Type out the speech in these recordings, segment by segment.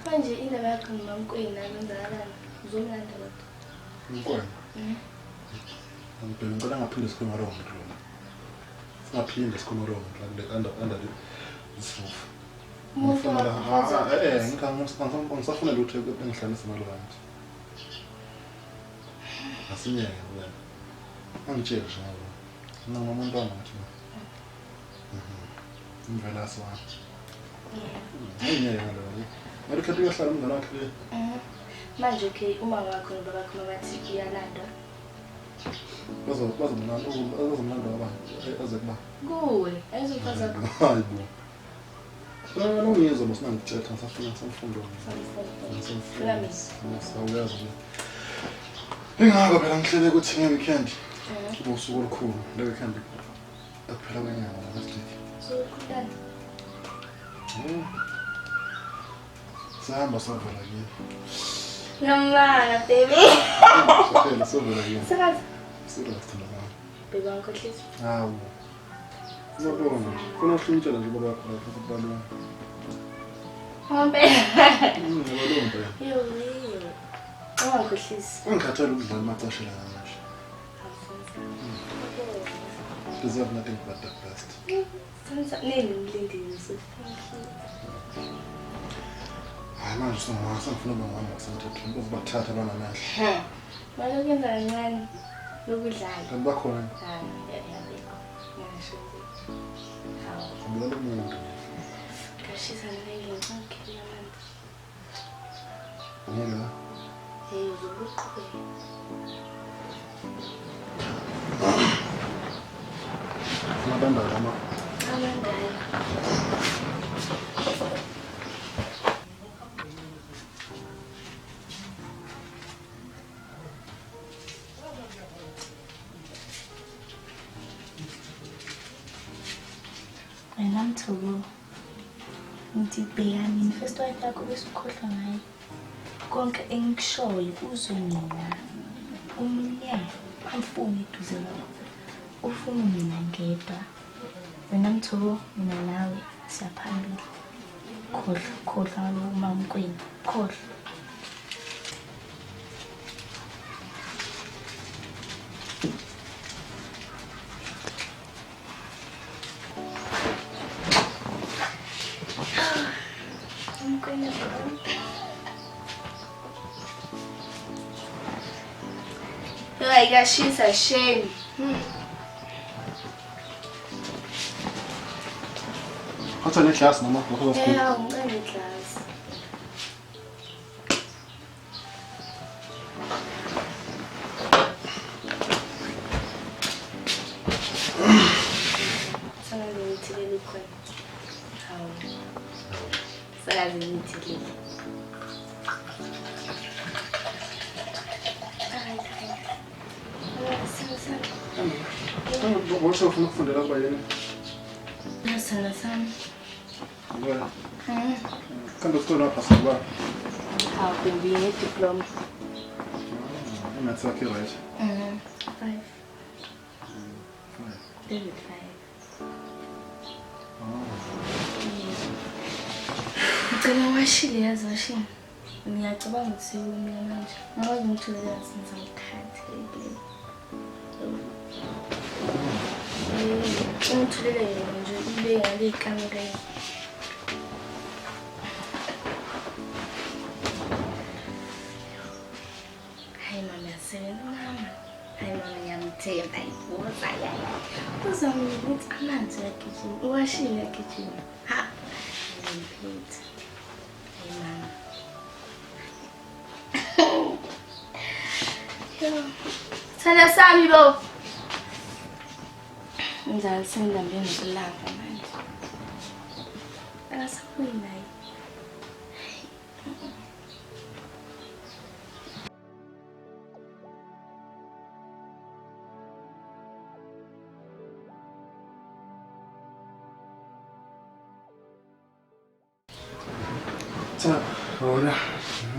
manje indaba yakho nomamkwini nabenzakalani uzomlanda kodwa Mkwena ngibheka ngicela ngaphinde sikhulume wrong nto singaphinde sikhulume wrong under this roof ngisafuna lutho engihlalisa malo bantu asinyeke wena angitshela njalo umuntu wami ngivela swa ngiyeke ngalo ngeke uyohlala umngane wakhe manje okay uma wakho babakho bathi iyalanda bazomlanda abantu azekuba kuwe ayizomfaza hayibo nongiyezwa bosina ngithetha ngisafuna samfundo ngisawuyazi ingaka phela ngihlele ukuthi nge-weekend kube usuku olukhulu le-weekend akuphela kwenyanga ngasiki sahamba savela kini Namana, baby. Phela sovela kini Sakazi. Serious thina Baby angikhohlisi. hawo ngiyabona khona uhlutshela nje baba wakho lapho kubalwa Hambe. Ngibalombe Yo. Angikhohlisi. ungikhathele ukudlala amacashela nje deserve nothing but the best Sansa nini ngilindile so thank you. hayi manje sengifuna bangama kusemthethweni ukubathatha lana nahle Manje kuyenza kancane lokudlala. kanti bakhona Hayi, yabekho. Ngisho nje. Hawo. ngibona umuntu Kashisa naleli ngikhokhela manje. ngiyela Hey, uzobuqhubeka. ngabamba lama Amandala. Wena Mthoko, ngithi bhekani first wife yakho bese ukhohlwa ngayo. Konke engikushoyo uzonina. Umnyaka amfuni eduze nawe. Ufuna mina ngedwa. Wena Mthoko, mina nawe siyaphambili. Khohlwa lo mamkwini. Khohlwa. Ai, gashisa shame. Hatha neclass noma ngokho Yeah, ngane class. Sana ngithilele khona. Hawu. Sana ngithilele. Washo ufuna ukufundela kuba yini Sana sana. ngoba kanti ustola phasa kuba Hawu, bengine diploma. imaths yakhe right 5. David 5. Ngicela washile yazi washini. Ngiyacabanga ukuthi mina manje. Ngakwazi ngitholela since ngikhathele. Ngithulele nje ibe ngale kamereni. Hayi mama yasebenza mama. Hayi mama ngiyamthemba ibuza yaya. Uzami ukuthi amanzi yakitchen. Uwashile yakitchen. Ha. Ngiphethe. Hayi mama. Yo. Sana sami bo. Ngizala sengidambe ngokulanga manje. Akasabuyi naye. cha hola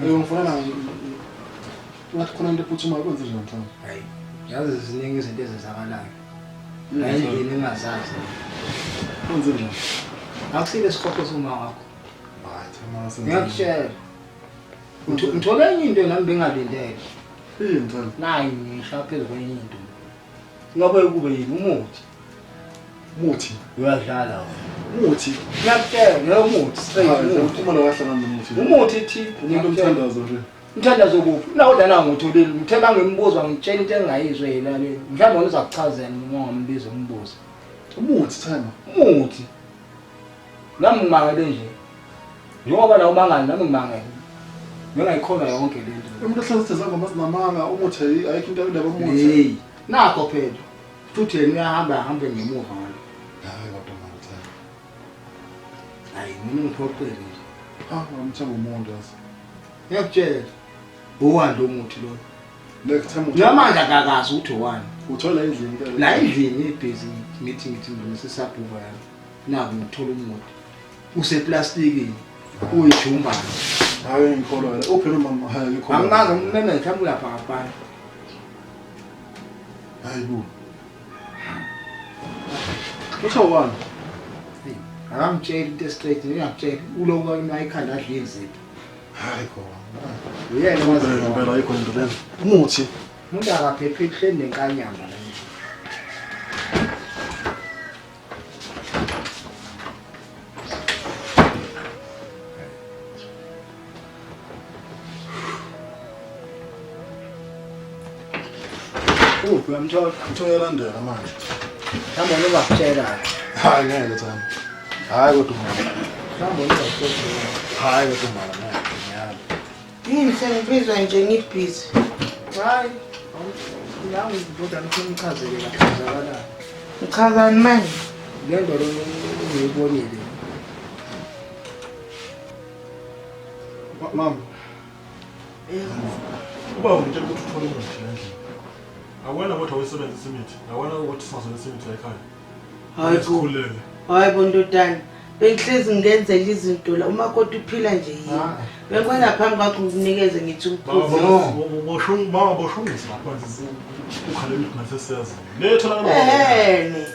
ngifuna ngathi khona into ephuthuma kwenze njani mhlawumbe hayi yazi ziningi izinto ezenzakalayo ngayindlela engazazi kwenze njani akusile isikhopho soma wakho hayi thina ngiyakutshela ngithole enye into nami bengalindele Yini thana? nayi ngisha phezulu kwenye into ngabe kube yini umuthi Muthi. uyadlala Muthi. ngiyakutshela ngiyumuthi straight umuthi Uma lawahlangana nomuthi. umuthi thi Umuntu omthandazo nje. mthandazo kuphi nawudana ngithulile ngithela ngimbuza ngitshela into engayizwe yena le mhlawumbe wona uzakuchazela uma ngambiza umbuzo Umuthi thana. umuthi nami ngimangele nje njengoba nawo mangani nami ngimangele ngingayikhona yonke le nto Umuntu ohlalisithe namanga umuthi ayikho into endaba umuthi. hey nakho phela futhi yena uyahamba ngemuva ngalo Hayi kodwa manje thana. hayi mina ngiphoqele nje Ngimthemba umuntu yasi. ngiyakutshela uwani lo muthi lo Ngikuthemba ngamanje akakazi ukuthi uwani uthola endlini ke. la endlini ebhizi ngithi ngisesabhuva yami naku ngithola umuthi useplastikini uyijumbana Hayi ngikholwa la. Uphela mama hayi ngikholwa. angazi umeme mhlawumbe lapha ngaphandle Hayi bu. Kusho wani? akamtshela into straight ngiyakutshela uloku ikhanda adlinzi Hayi khona. uyena wazi Ngempela ayikho into lena. Umuthi. umuntu akaphephe hleli nenkanyamba la Ngithoyalandela manje. mhlawumbe ungakutshela Hayi ngeke thana. Hayi kodwa mama. mhlawumbe ungakutshela Hayi kodwa mama ngiyala. Yini sengibizwa nje ngibhizi. hayi nami ngibuza ngifuna umchazele kakhazakala Ngichazani manje? lento lo ngiyibonile Mama. Uba ngitshela ukuthi uthole umuthi la endlini. Awena kodwa wesebenzisa imithi. Awena ukuthi singazolisa imithi la ekhaya. Hayi bo. Sikhulele. Hayi bo ndodana. Bengihlezi ngenzela izinto la uma kodwa uphila nje yini. Bengikwenza phambi kwakho ngikunikeze ngithi uphuze. Mama boshungisa manje ukhala imithi nasesiyazi. Lethola Ehene.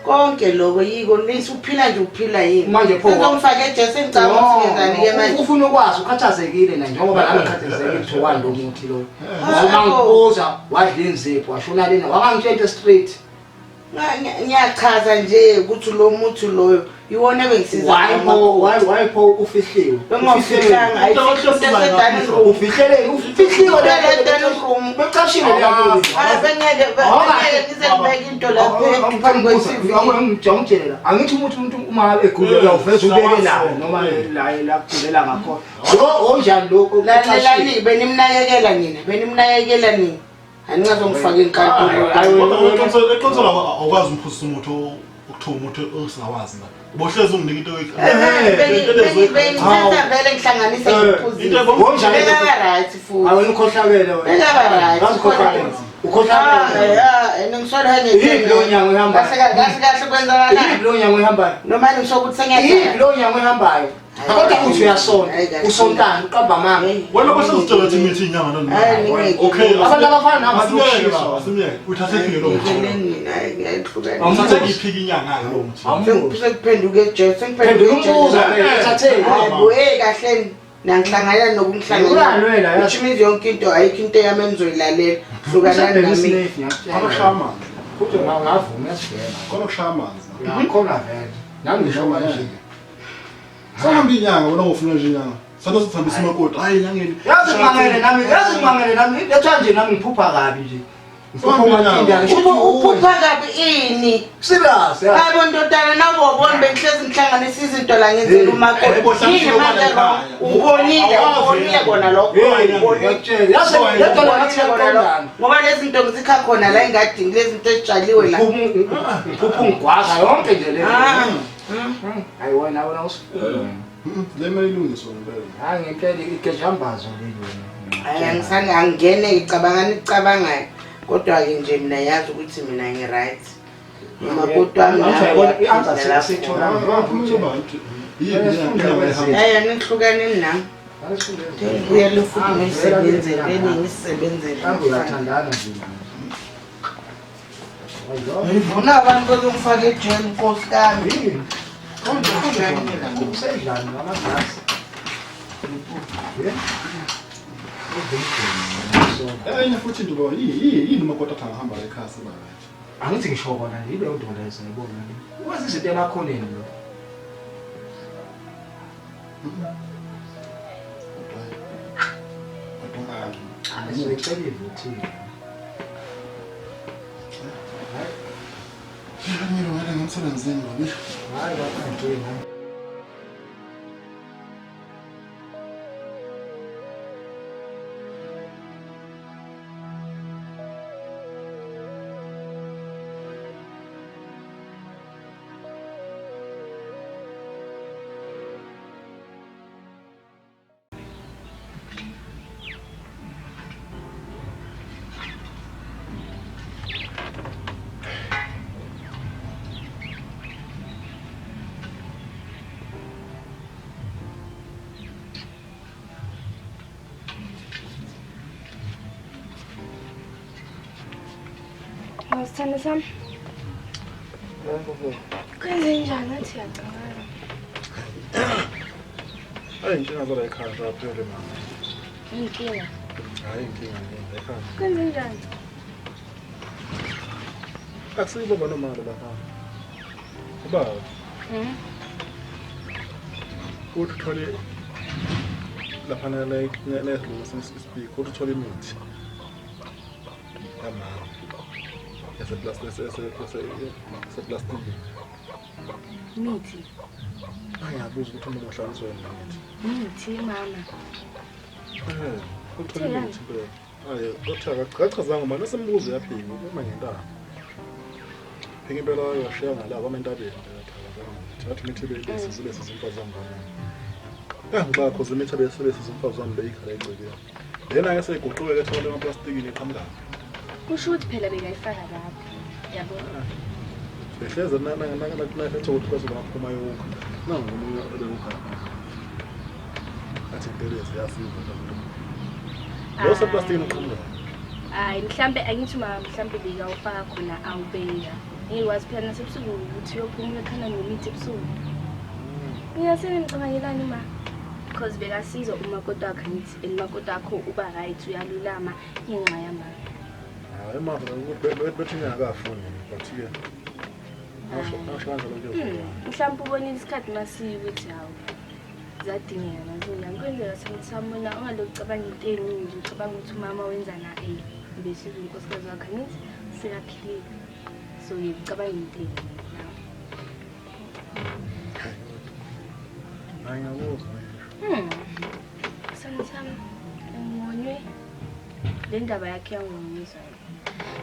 Konke lokho yiko nisi uphila nje uphila yini. Manje pho ngizomfaka ejesi ngicabanga ukuthi ngenzani ke manje. ufuna ukwazi ukhathazekile na njengoba nami ngikhathazekile ukuthi wani lo muthi lo Hayi uma bo. ngibuza wadla inzipho washona lena wakangitshela straight Ngiyachaza nje ukuthi lo muthi loyo iwona bengisiza why pho ufihliwe bengafihlanga ayifihlele ufihlele ufihliwe becashile lapho ngizekubeka into lapha phambi ngijongela angithi umuntu uma eguleka uveza ubeke la noma la kugulela ngakho onjani lokho lalelani benimnakekela nina aningazongifaka inkantolo eqonsela awukwazi umphusisa umuthi ukuthiwa umuthi osingawazi la ubohlezi unginika into bengithatha vele ngihlanganise ngiphuzile right futhi awena ukhohlakele right ukhohlakele ngisolhanye lo nyanga uhambayo kahle kwenzakalani lo nyanga uhambayo noma ngisho ukuthi sengiyathi lo nyanga uhambayo kodwa uthi uyasona usontana uqamba mama wena basezitshela ukuthi imithi inyanga nani okay abantu abafana nabo asimyeke uthathe iphike lo muthi ngiyayihlukana uthathe iphike inyanga lo muthi sekuphenduka ejesi phenduka umbuzo uthathe hayi kahle nangihlangana nokungihlangana uthimizi yonke into ayikho into yami enizoyilalela hlukana nami abakushaya amanzi futhi ngavuma yasivela khona kushaya amanzi yakhona vele nami ngisho manje sahamba inyanga wena ngofuna nje inyanga sathi sithambisa imakoti hayi inyangeni yazimangele nami letha nje nami ngiphupha kabi nje uphupha kabi ini serious hayi bondodana nawubona bengihlezi ngihlanganisa izinto la ngenzela umakoti yini manje ubonile kona lokho ngoba lezi zinto ngizikha khona la engadini lezi zinto ezitshaliwe la phupha ungigwaza yonke nje le hayi wena usifuna le mali ilungiswa ngempela hayi ngempela igejambazo leli angingene ngicabangayo kodwa-ke nje mina yazi ukuthi mina ngi-right umakoti wami nihlukane nami ngibuyele futhi ngisebenzele ngisebenzele ngifuna abantu bezongifaka ejele nkosi kami Enye futhi indubo yini umakoti angahamba ekhaya seba right. Angithi ngisho bona yileyo nto leyo siyibona. Wazi izinto emakhoneni lo. Asizoyicela ivuthi. Yini wena ngomsebenzini babisho. Hayi bakhankinga. Sithando sami. Kwenze njani athi yaqala? Hayi inkinga zala ekhaya zaphele mama. Inkinga. Hayi inkinga nje ekhaya. Kwenze njani? Akusibo bana mali lapha. Ubaba. Uthole lapha nalezo speak uthole imithi. Mama. Ese plastic. Mithi. Angiyabuza ukuthi umuntu ohlaniswe yini. Mithi mama. Uthole imithi phela. Hayi, uchazanga manje sembuzo yaphika uma ngentaba. Phika impela yashiya ngala kwamentabeni thatha imithi besizile sizimfazana ngani. Ngibakho zimithi besizile sizimfazana beyikhala egcekeni. Lena ke seyiguquke ke thola emaplastikini eqhamuka. Kusho ukuthi phela bekayifaka lapha. Yabona. Behleza nakethe ukuthi kwaze baphuma yonke. Nangu umunye obekukha. Athi impelezi yasiza lapho. Lo seplastikini uqhamuka. Hayi mhlambe angithi mhlambe bekawufaka khona awubeka. Ngikwazi phela nasebusuku ukuthi uyophuma ekhana nemithi ebusuku. Ngiyasene ngicabangelani ma? Because bekasiza umakoti wakhe ngithi umakoti wakho uba right uyalulama inxa yamanje. Hayi manje bethi ngiyakafuni but ke Asho kanjalo ke. Mhlawumbe ubona isikhathi masiyo ukuthi hawo. Zadingeka nazo yankwenzela sengithamona ungalokucabanga into eningi ucabanga ukuthi umama wenza na bese izinkosikazi wakhe ngithi sikaphilile. So ngicabanga into eningi. Hayi ngiyabuzwa. Sanithami ngonywe le ndaba yakhe yangonyisa.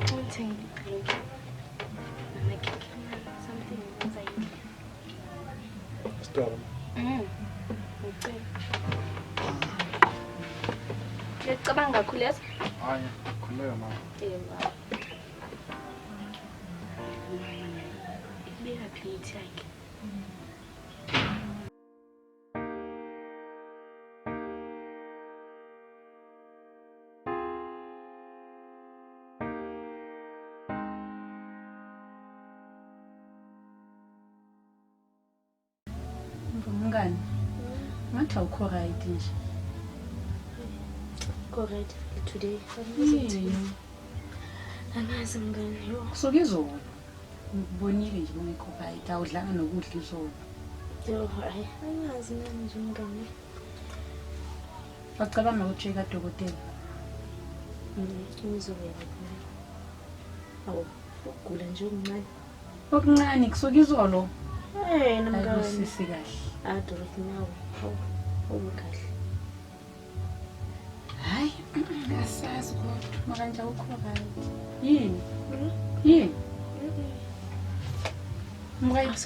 Ngithenge drink. Namakhekhe something inside. Stop. Okay. Ngicabanga kakhulu yazi? Hayi, khuleka mama. Yebo. Ibeka phithi yakhe. Mngani. Ngathi awukho right nje. Correct today. Angazi mngani yo. Kusuka izolo. Ngibonile nje ungekho right. Awudlanga nokudla izolo. Yo hayi angazi nje mngani. Bacabanga ukuthi kadokotela. Ngizobeka khona. Awu ugula nje umncane. Okuncane kusuka izolo. Namngani. Sisi kahle. Dorothy nawe. Kahle. Hayi, asazi kodwa makanje awukho right. Yini? Yini? Mngani.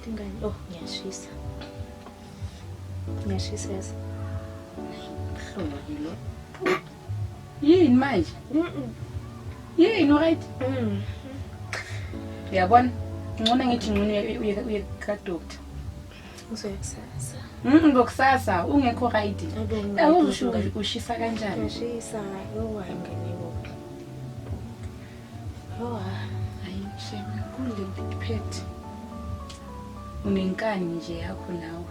Ngani. Oh, ngiyashisa. Ngiyashisa yazi. Hlobo yilo. Yini manje? Yini right? Uyabona? Ngicela ngithi ngone uye ka doctor. Uzoyakusasa. Ngokusasa ungekho right. Awusho ushisa kanjani? Ngiyashisa. Yo hayi ngene wo. Oh, hayi shema kule phethe. Unenkani nje yakho nawe.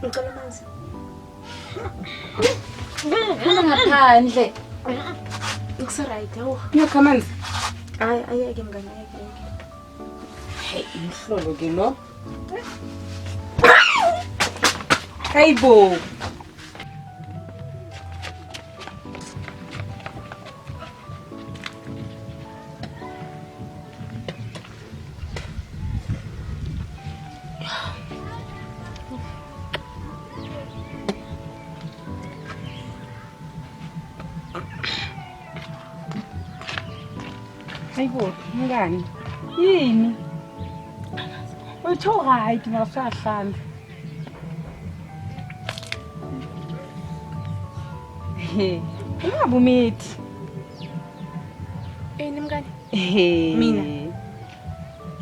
Ngicela amanzi. Phuma ngaphandle. Ngiserayit yawo. Ngiyakha amanzi. Hayi ayeke mngani ayeke. Hey, umhlolo ke lo. Hayibo. Hayibo, mngani. Yini? Utho right ngasahlanda. He, ungabumithi. Mngani. He. Mina?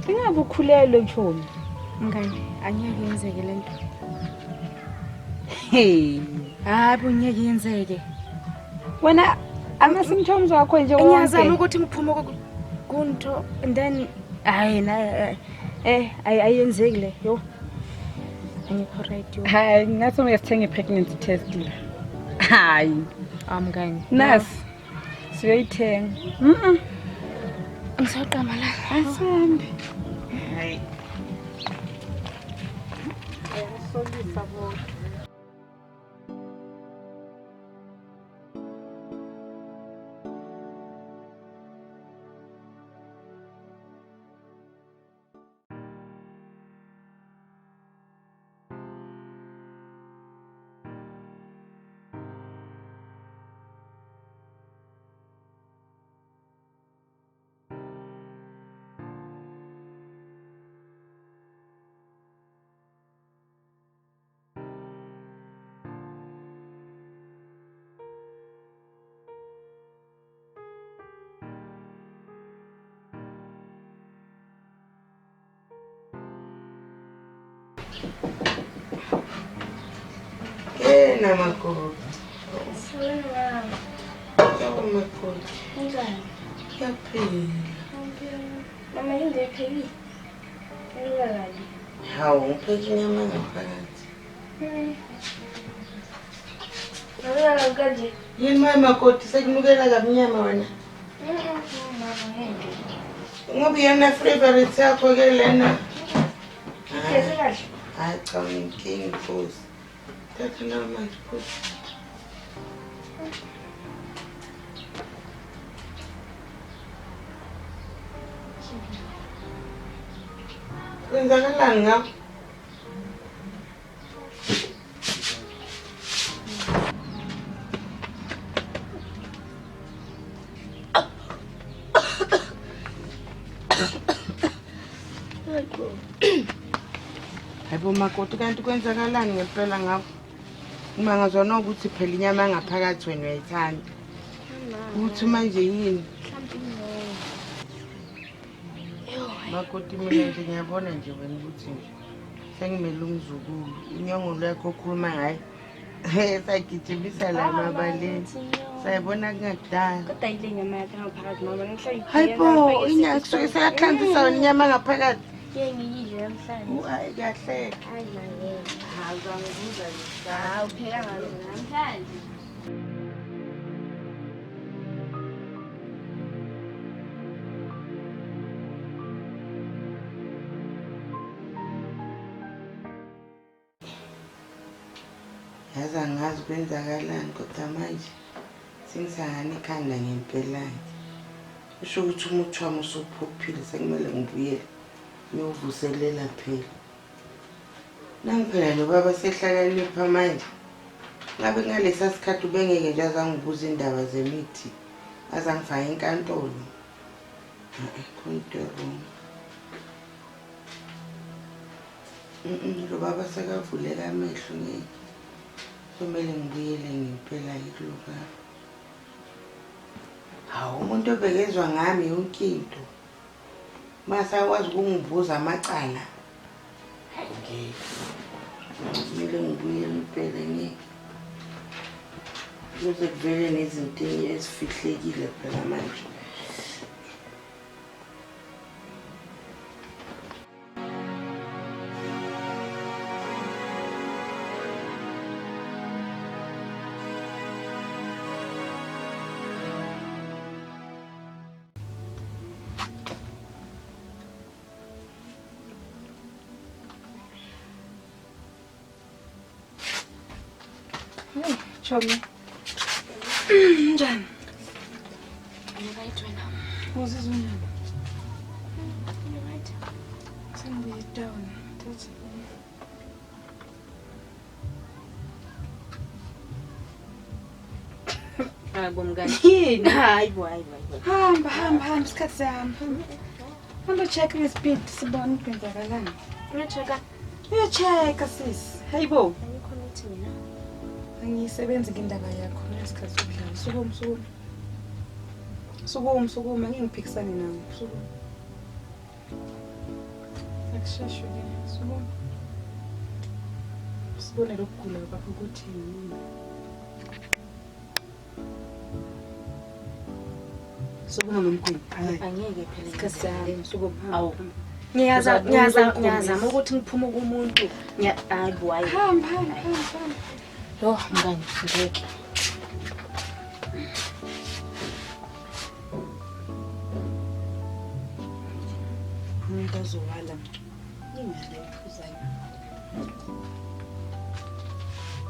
Ingabukhulelwe mfowethu. Mngani, angeke yenzeke lento. Hey, Hayi ungeke yenzeke. wena ama-symptoms wakho nje Ngiyazama ukuthi ngiphume kunto and then hayi na ayenzeki le yo. Angikho right yo. hayi ngathi uyasithenga i-pregnancy test la. Hayi, Mngani. nasi siyoyithenga. Ngisaqamba la. Asambi. Hayi. Ayasolisa bona. Namakoti. Salama. Namakoti. Njani? Yaphila. Mama yinde yapheli. Ngilali. Hawu, ngipheke inyama ngaphakathi. Ngilala kanje. Yini makoti sekunukela kamnyama wena? Mama yinde. Ngoba yena favorite yakho ke lena. Kese kahle. Hayi cha ngiyinkingi futhi. Thatha nawe manje futhi. Kwenzakalani ngapha? Hayibo makoti kanti kwenzakalani ngempela ngapha? Uma ngazona ukuthi phela inyama yangaphakathi wena uyayithanda. Uthi manje yini? Makoti mina nje ngiyabona nje wena ukuthi nje sengimele umzukulu. Inyongo lakho okhuluma ngayo. Sayigijimisa la emabaleni. Sayibona kungakudala. Kodwa yile nyama yakhe ngaphakathi mama ngihlala. Hayibo, inyama kusuke sayakhanzisa wena inyama ngaphakathi. Ngiyidle namhlanje. Hayi kahle. Hayi manje. Hayi zangibuza nje. Hawu phela ngazo namhlanje. Yazi angazi kwenzakalani kodwa manje sengisangana ikhanda ngempela nje. Usho ukuthi umuthi wami usuphophile sekumele ngibuyele ngiyovuselela phela. Nangiphela nobaba sehlakanipha manje. Ngabe ngalesa sikhathi ubengeke nje azangibuza indaba zemithi. Azangifaka enkantolo. Konke wrong. Lo baba sekavuleka amehlo ngeke. Kumele ngibuyele ngempela yikuloka. Hawu umuntu obekezwa ngami yonke into. Masakwazi ukungibuza amacala. Ngeke. Kumele ngibuyele impela ngeke. Kuze kuvele nezinto ezifihlekile phela manje. Hey, Chomi. Njani? Right wena. Uzizwa njani? Right. Sengiye down. Thathi. Hayi bomngani. Yini? Hayi bo. Hamba isikhathi sihamba. Hamba check ngespeed sibone ukwenzakalani. Uyacheka. Uyacheka sis. Hayibo. Ayikho nithi mina. Angisebenzi ngendaba yakho lesikhathi sokudlala. Sukuma ngingiphikisane nawe. Sukuma. Akusheshe ke. Sukuma. Sibone lokugula kwakho ukuthi yini. Sukuma nomkhulu. Angeke phela. Isikhathi sihamba. Sukuma. Awu. Ngiyazama ukuthi ngiphume kumuntu. Hayi bo hayi. Hamba. Yo mngani ngeke. Umuntu azowala. Ingane iphuzayo.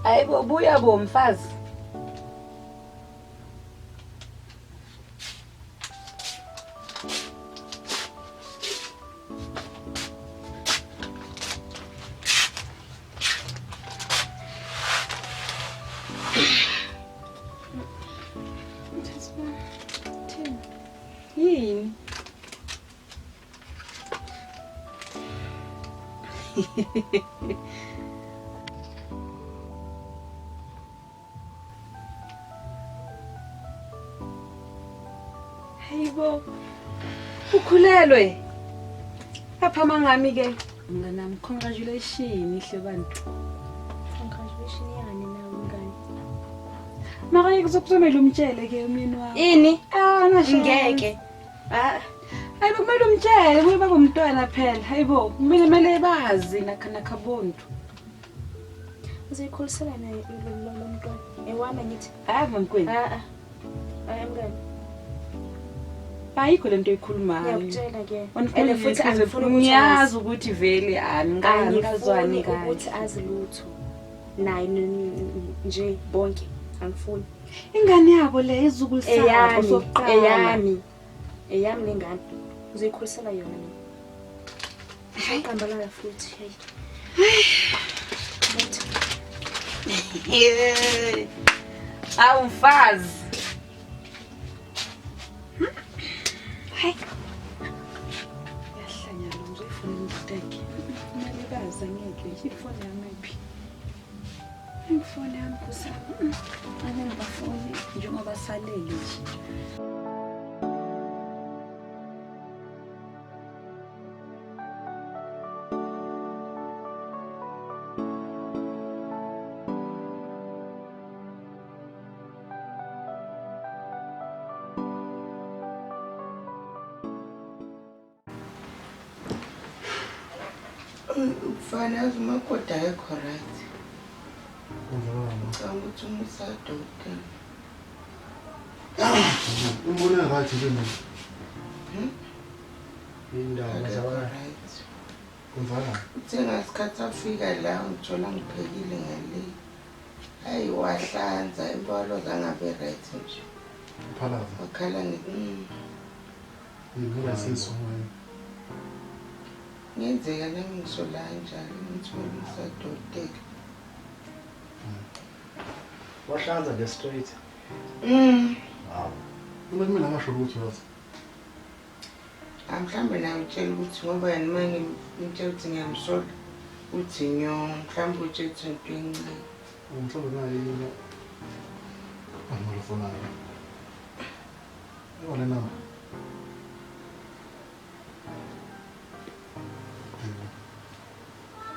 Hayibo buya bo mfazi. Yini? Hayibo. Ukhulelwe. Apha mangami ke. Mnganami congratulations ihle bantu. Congratulations yani nawe mngani. Mara ngizokuzomela umtshele ke umyeni wami. Ini? Ngasho. Ngeke. Hayibo kumele umtshele kuba ngumntwana phela. Hayibo kumele bazi nakhabontu. Uzikhulisela naye lo mntwana. Ewami ngithi. Ava mkwenu. Hayi mngani. Ayikho lento ekhulumayo. Ngiyakutshela ke. And futhi angifuni ngiyazi ukuthi vele angikazwani kahle. Ukuthi azi lutho. Nayi nje bonke angifuni. Ingane yabo le izukulu sabo sokuqala. Eyami nengane. Uzikhulisela yona mina. Ngihamba la futhi hey. Awumfazi. Hayi. Yahlanyala ngizoyifuna umsteki. Kumele bazi ngeke ifone yami iphi. Ifone yami kusasa. Angibafuni njengoba salele nje. Ufana umakoti ayikho right. Kunjalo. Ukuthi umusadokte. Umbone right nje mina. Indawo zawa. Kunjalo. Sengasikhathi afika la ngithola ngiphekile ngale. Hayi wahlanza impolo zangabe right nje. Phalaza. Wakhala Yini sesizwe. Ngenzeka nami ngisola kanjalo ukuthi umusadokte. Wahlanza nje straight. Hawu. Mina ngasho ukuthi wathi. Mhlambe nawe utshela ukuthi ngoba yena manje ngitshela ukuthi ngiyamsola uthi mhlambe utshela ukuthi into encane. Umhlobo naye yini? Angifuna. Yona namba.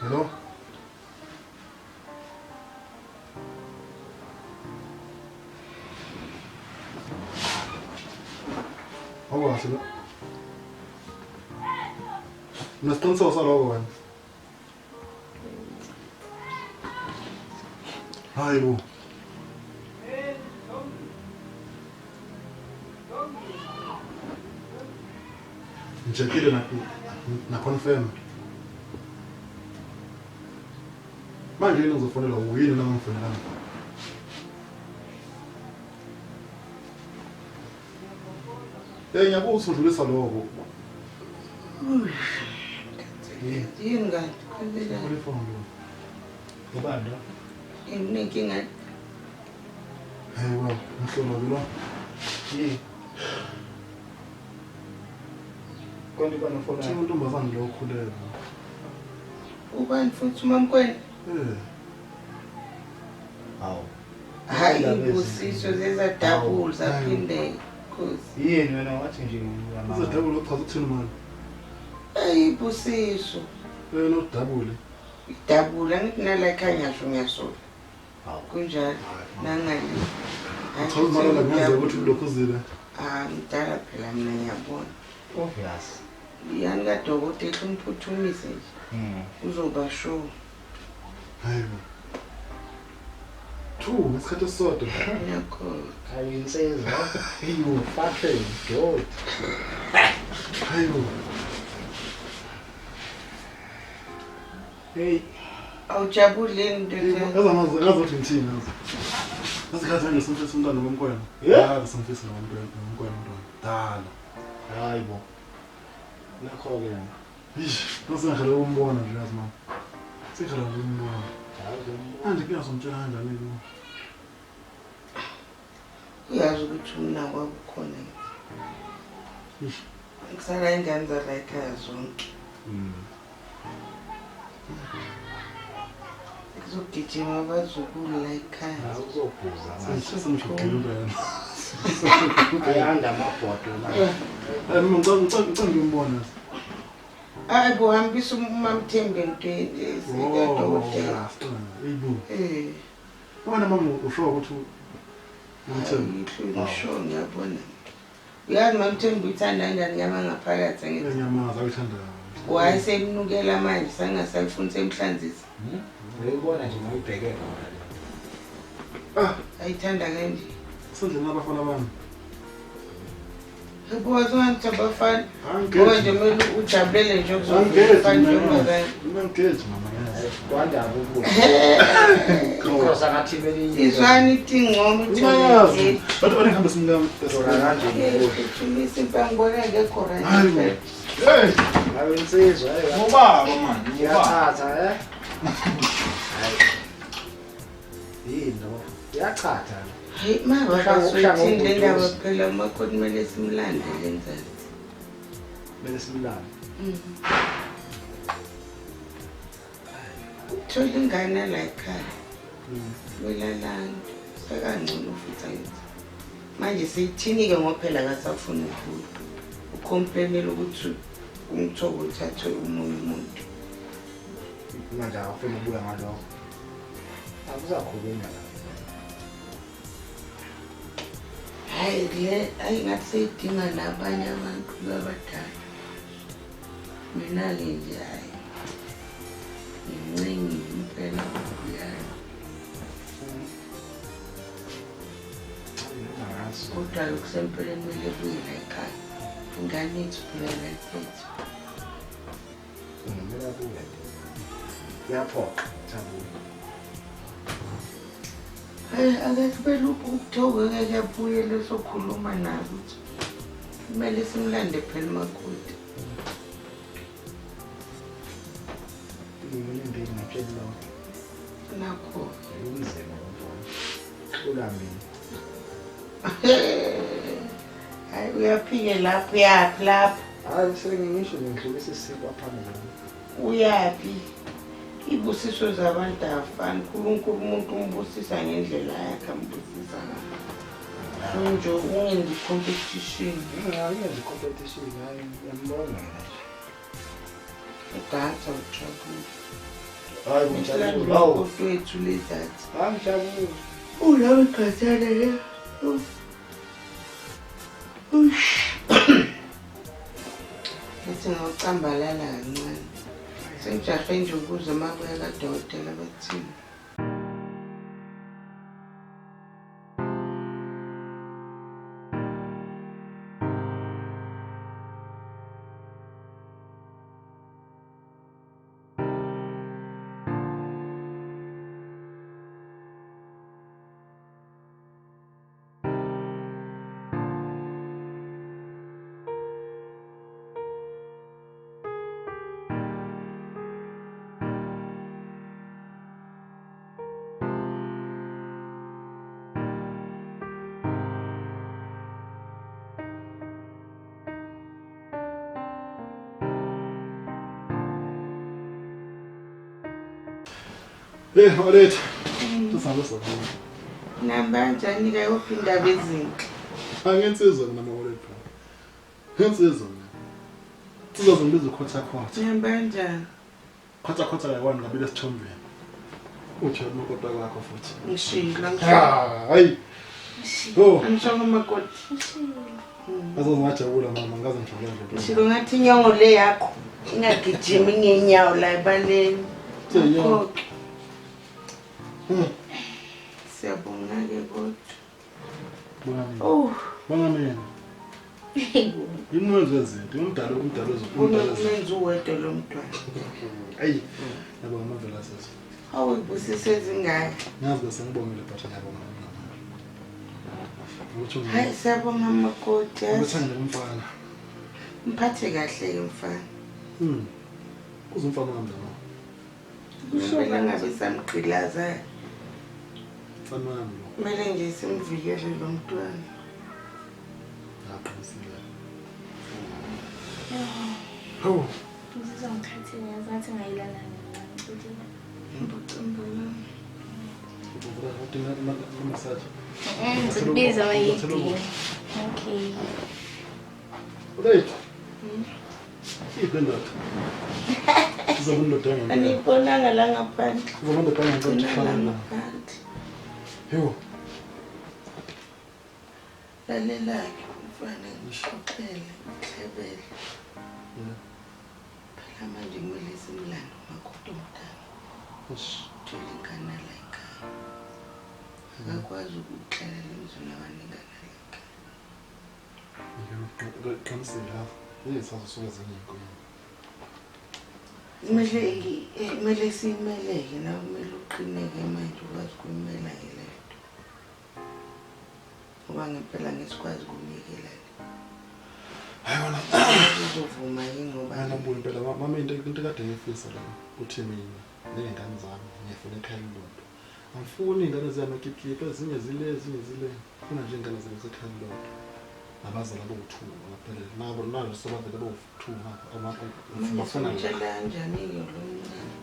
Hello? Awasilo. Nasiqiniseko saloko wena. Hayibo. Ngichekile na confirm. Manje yini ngizofonela uyini noma ngifonela? Ngiyabuza usudlulisa lokho. Yini kanti? Kwenzelani? Telefoni. Ngobanda. Inenkinga. Hey wow, mhlobo lo. Yini? Konke banofona. Uthi untombazane lo ukhulelwe. Ubani futhi uMamkwena? Hawu. Hayi ibusiso zezadabula zaphinde Nkosi. Yini wena wathi nje Uzodabula uchaza ukuthini manje? Ibusiso. Wena udabule. Idabula ngithi nala ekhaya ngisho ngiyasola. Hawu. Kunjalo nangali. Uchaza manje ngeze ukuthi ulokhuzile. Ngidala phela mina ngiyabona. Obvious. Yani kadokotela umphuthumise nje. Uzoba sure. Hayibo. Two, ngesikhathi esisodwa. Ngiyakholwa. Ayinsizwa. You Fucking god. hayibo. Hey. Awujabuleni ndoda. Ngazothi ngithini ngazo. Ngasikhathi ngisemfisa umntwana womkwena. Yeah. Ngisemfisa nomkwena umntwana. Dala. Hayibo. Nakho ke. Ish, ngisengihlela ukumbona nje yazi mama. Sengihlela ukumbona. Manje kuyazomtshela kanjani lo? Uyazi ukuthi umnako wabukhona. Ish. Ngisala ingane zala ekhaya zonke. Ngizogijima abazukulu la ekhaya. Awuzobhuza Sengishaqile impela. ayanda amabhodo la. Noma ngicanga ngimbona. Hayi bo hambisa uMamthembe entweni esikadokotela. Eyibo. Wena mama usho ukuthi Mamthembe. Ngisho ngiyabona. Uyazi Mamthembe uthanda kanjani nyama ngaphakathi ngithi. Ngiyamazi ayithanda. Wayesemnukela manje sangasayifuna semhlanzisa. Uyibona nje ngiyibheke khona. Ayithanda kanje. Sendleni abafana bami. Yebo zonke abafana. Angeke. Ngoba nje kumele ujabulele nje Angeke ukuzofana mama. njengoba. Ngingeke mama. Kwanda ukubuza. Ukhosa ngathi beli. Izwani ithi ngcono Uyazi. Bathi ngihamba simnyama Zona kanje Uthulisa impangibona ngekho Hayibo. right. Hey, ayinsizwa ngobaba manje. ngiyathatha yini yachatha Hayi mama basoyithini le ndaba phela umakoti kumele simlandele enzani. bese simlana Thola ingane la ekhaya. Welalana. Sekangcono futhi ayithi. Manje siyithini ke ngophela akasafuna ukukhulu. Ucomplainela ukuthi umthobo uthathwe umunye umuntu. manje afuna ukubuya ngalokho akusakhuluma la Hayi le ayingathi seyidinga nabanye abantu abadala. Mina ke nje hayi. Ngincengi impela ukuyana. Kodwa lokusempeleni kumele buye la ekhaya. Ingane yethu phela la ephethe. ngimela kuwe yaphoqa thabula Hayi akathi beluphi ukuthoka ngeke abuye lesokhuluma naye ukuthi kumele simlande phela umakoti. ngimele ngitshela lo Nakho. umzemo womfana ulamini Hayi uyaphike lapho yaphi lapho. hayi sengisho ngidlulisa isiko phambili Uyaphi? Ibusiso zabantu afani. uNkulunkulu umuntu umbusisa ngendlela yakhe ambusisa ngayo. Nje ungendi competition. ngiyenza competition hayi ngiyambona Udansa ujabule. hayi Ngijabule hawu umakoti wethu lezathi. ngijabule Ulawe khathana le. Ngithi ngawucambalala kancane. Sengijahe nje ukuze mabuya kadokotela bathini. Waletha. Sisambe sobona. Namba kanjani ke uphinda bezinhle? Angensizwa mina mawaletha. Ngensizwa mina. Sizozongibiza khotha. Namba kanjani? Khotha yakwani ngabile sithombeni. Uthi umakoti wakho futhi. Ngishilo Hayi. Oh, angishongo makoti. azongajabula mama ngaze ngijabule nje. Ngishilo ngathi inyongo le yakho ingagijimi ngenyawo la ebaleni. Seyonke. Siyabonga ke kodwa. Bona mina. Inqozo ezinto, umdalo Umenza uwedwa lo mntwana. Ayi, yabona amavela sesi. Awubusise ezingaka. Ngazi bese ngibongile but ngiyabonga mama. Uthi Hayi siyabonga makoti. uthanda umfana. Mphathe kahle ke mfana. Kuzumfana wami la. Kumele ngabe samgqilaza. Mfana wami lo. Kumele nje simvikele lo mntwana. Aqinisile. Ngizongikhathela yazathi ngayilala ngicela. Ubuvula udinga massage. Ngikubiza wayidini. Okay. Right. Ibendoda. Sizobundoda ngempela. Anibonanga la ngaphandle. Sizobundoda ngempela. Ngaphandle. Yo. Lalelake mfana ngishopele, uhlebele. Phela manje kumele simlando makoti umntana. Thola ingane la ekhaya. Akakwazi ukuxelela emzini abaningana la ekhaya. Qinisile. Sazosuka zenye inkomo. Kumele siyimeleke na kumele uqineke manje ukwazi ukuyimela le nto. Ngoba ngempela ngesikwazi ukunikela. Hayi wona. Uzovuma yini ngoba Mina buyi impela mama into kade ngifisa la uthi mina nezingane zami ngiyafuna ekhaya lodwa. Angifuni ingane zami ekipkipa ezinye zile. Funa nje ingane zami ekhaya lodwa. Abazali abothu ngaphela nabo nalo sobabele abothu ngapha bafuna ngitshela kanjani ke lo mncane.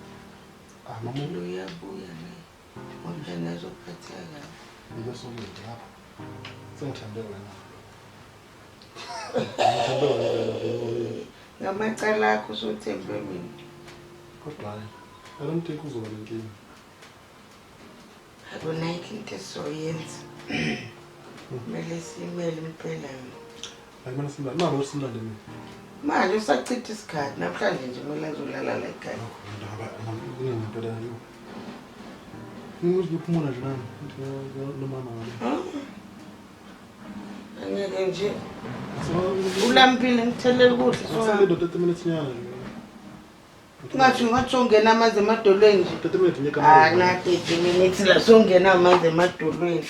mama Lo uyabuya ne. Ngoba nazophatheka. ngiyosokile lapha. Sengithande wena. Ngamacala akho sothembe mina. Kodwa hayi. Alomthi kuzoba nenkinga. Akona into esizoyenza. Kumele simele impela. Hayi mina simla nalo simlande mina. Manje usachitha isikhathi namhlanje nje kumele azolala la ekhaya. Ndaba ngempela yo. Ngizophumula nje nami nomama wami. Angeke nje. Ulampile ngithelele ukudla so. Sengido 30 minutes nyana nje. Ngathi ungena amanzi emadolweni nje. 30 minutes nje Na 30 minutes la songena amanzi emadolweni.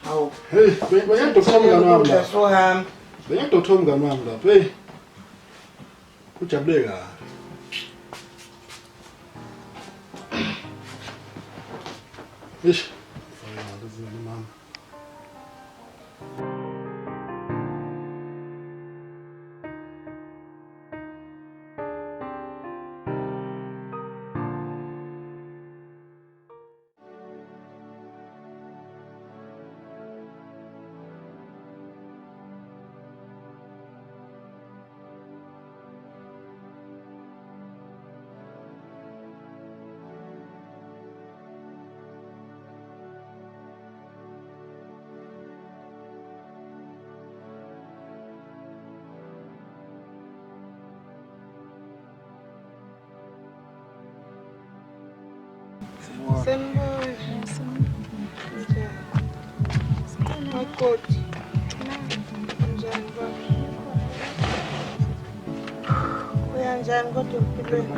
Hawu. Hey, bayadokotela umngane wami la. Sohamba. Bayadokotela umngane wami lapha. Hey. Ujabule kabi. Ish. Fayela lezini mama. Makoti. Njani baba? Uyanjani kodwa empilweni?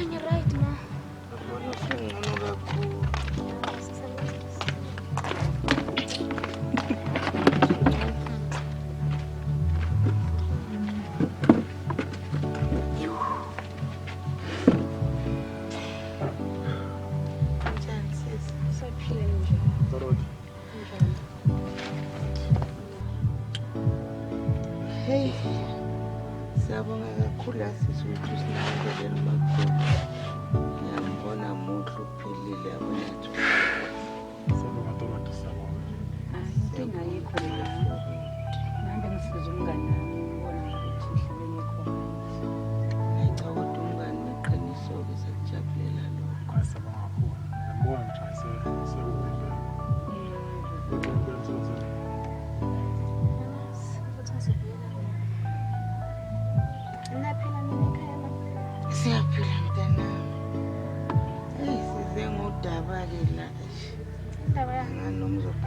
Ngi-right ma. Ngibona usungcono kakhulu. Njani sisi? Saphile nje. Zarodi. Hey. Siyabonga kakhulu asisi ukuthi usinakekele umakoti. Ngiyambona muhle uphilile. indaba-ke la Indaba ya.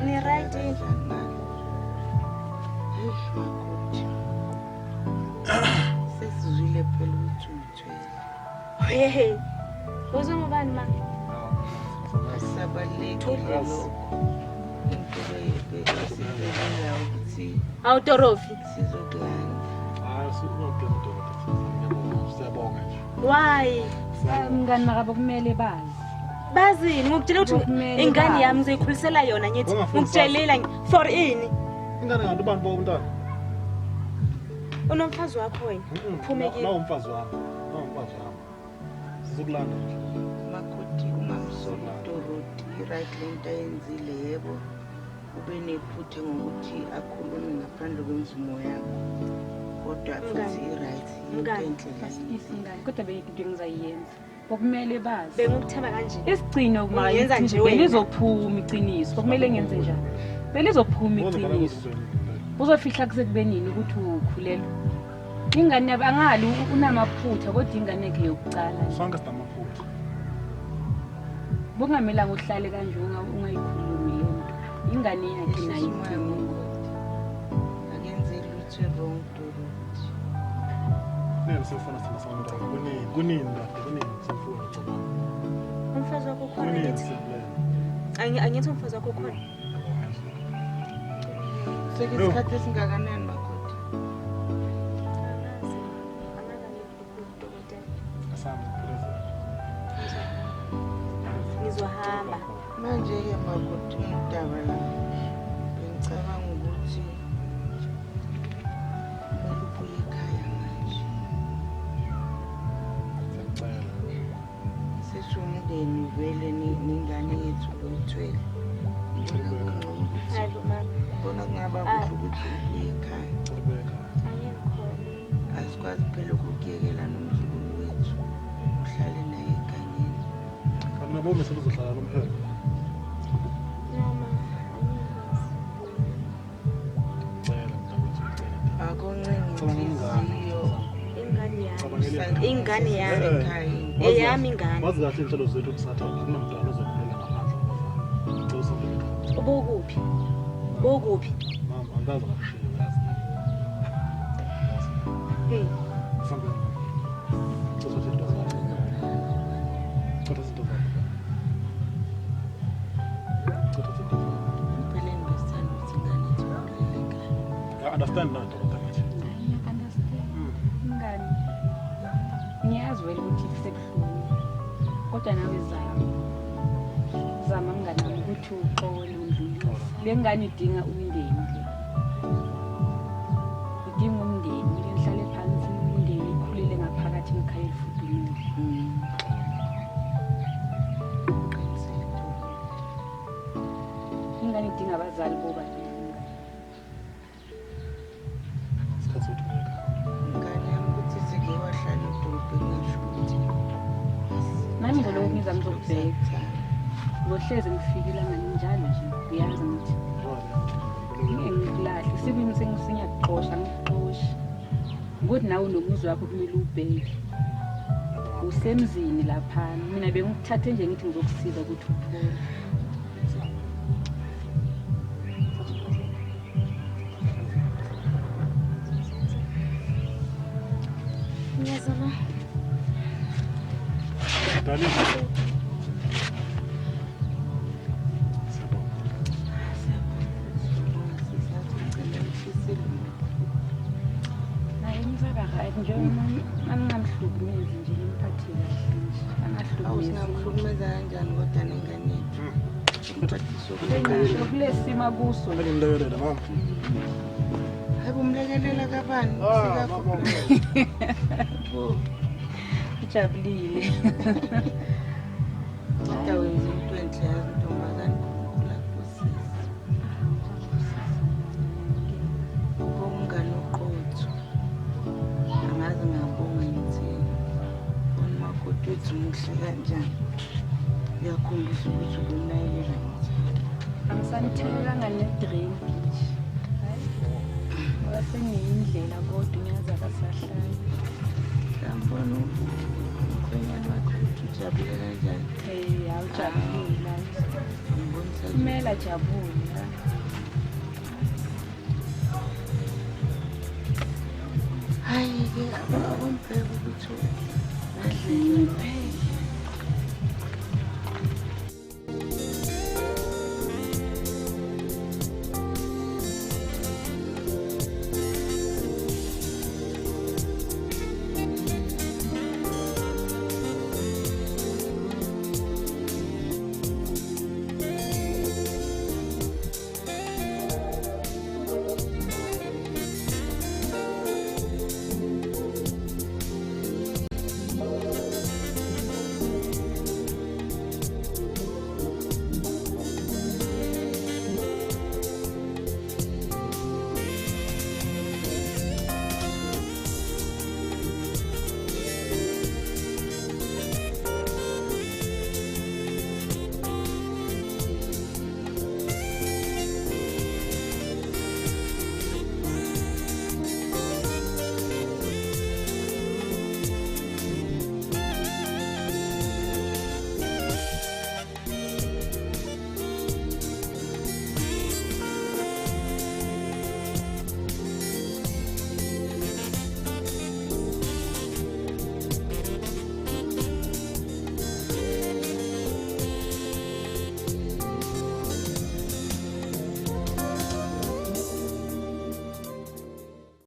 Ni right in. makoti sesizwile phela ukuthi uthwele Hey. Uzongubani ma? asisabalulekile lokho impilo yebesibhekela ukuthi Awutorofi. sizokulanda Siyabonga nje. Why? Mngani makabo kumele bazi. Bazini ngikutshela ukuthi Kumele ingane bazi. yami ngizikhulisela yona ngithi Ungafuni ngikutshelela for ini. Ingane ngabantu bani bo umntana? Unomfazi wakho wena. Phumekile. Na umfazi wami. Na umfazi wami. Sizokulanda nje. makoti ungamsoli uDorothy i-right lento ayenzile yebo ube nephuthe ngokuthi akhulume ngaphandle kwemvumo yakho kodwa futhi i-right into enhle leyo. Isingane kodwa beyinto engizayenza. Bokumele bazi. Bengukuthemba kanje. Isigcino Uyenza nje kungayenza wena. belizophuma iqiniso. Bokumele ngenze njani? Belizophuma iqiniso. Uzofihla kusebenini ukuthi ukhulelwe. Ingane yabe angali unamaphutha kodwa ingane yakhe yokucala. Sonke sinamaphutha. Bungamelanga uhlale kanje ungayikhulumi lento. Ingane yakhe nayo ikhuluma. Akenzeli lutho wrong Dorothy. Nene sifuna sina samntwana. Kunini ndoda, kunini sifuna cabanga. Umfazi wakho khona Kunini ngithi. sibule. Angithi umfazi wakho khona. Sekuyisikhathi esingakanani makoti? Asami president. Ngizohamba. Manje-ke makoti ngidaba la bengicabanga ukuthi kumele ubuye ekhaya manje. Siyacela. Sesiwumndeni vele ningane yethu loyithwele. Ngicela kungcono ukuthi Hayi bo mama. bona kungaba kuhle ukuthi ubuye ekhaya. Siyabeka. Angikhona. Asikwazi phela ukukuyekela nomzukulu wethu uhlale naye egangeni. Kanti nabo besebezohlala nomphelo. Noma Cela mntakwethu cela. Akoncenga inhliziyo. ingane yami. Cabangela Ingane yami. ekhaya. Eyami ingane. Wazi kahle inhlelo zethu kusathatha kunomntwana ozokhulela ngaphandle kwabafana. Ngicela usambe ekhaya. Ubokuphi? Bokuphi? Mama angazi ngakushiya yazi. Hey. Sambe. Cela izinto zakho. Cela izinto zakho. Cela izinto zakho. Empeleni besithanda ukuthi ingane yethu ikhulele ekhaya. I understand now Dorothy. Ingane. Ngiyazi wena ukuthi kusebuhlungu. Kodwa nawe zama mngane wami ukuthi uxole undlulise. Le ngane idinga umndeni. Idinga umndeni, ihlale phansi umndeni ikhulele ngaphakathi ekhaya elifudumele. Ingane idinga abazali bobabili. Sikhathi sokuthi Ingane yami ukuthi sike wahlala edolobheni ngisho ukuthi Nami ngoloko ngiza ngizokubheka. Ngohleze ngifikile ngani njalo nje. Uyazi ngithi ngikulahle sibimi sengisinyaxosha ngixoshi. Ukuthi nawe nomuzi wakho kumele ubheke. Usemzini lapha. Mina bengikuthathe nje ngithi ngizokusiza ukuthi uphole. Ngiyazama. Darling. Naye ngizaba right nje angingamhlukumezi nje ngiphathile kahle. awusingamhlukumeza kanjani kodwa nengane yethu. Umphathiso wokuqala. Kulesimo kuso. Ngimlekelela mama. Hayi umlekelela kabani? Mama. Ujabulile. Kodwa wenza into enhle yazi ntombazane kukhula kusisi. Ubongani oqotho. Angazi ngabonga ngithini. Umakoti wethu muhle kanjani. Uyakhombisa ukuthi ubunayekela ngithini. Angisanithelanga ne-drink nje. Hayi. Ngoba sengiyindlela kodwa ngiyazi akasahlali. Ngiyambona umkhwenyana wakho ukuthi ujabule kanjani? Awujabulile. Ngibonisa nje. Kumele ajabule. Hayi-ke abombheka ukuthi adlele.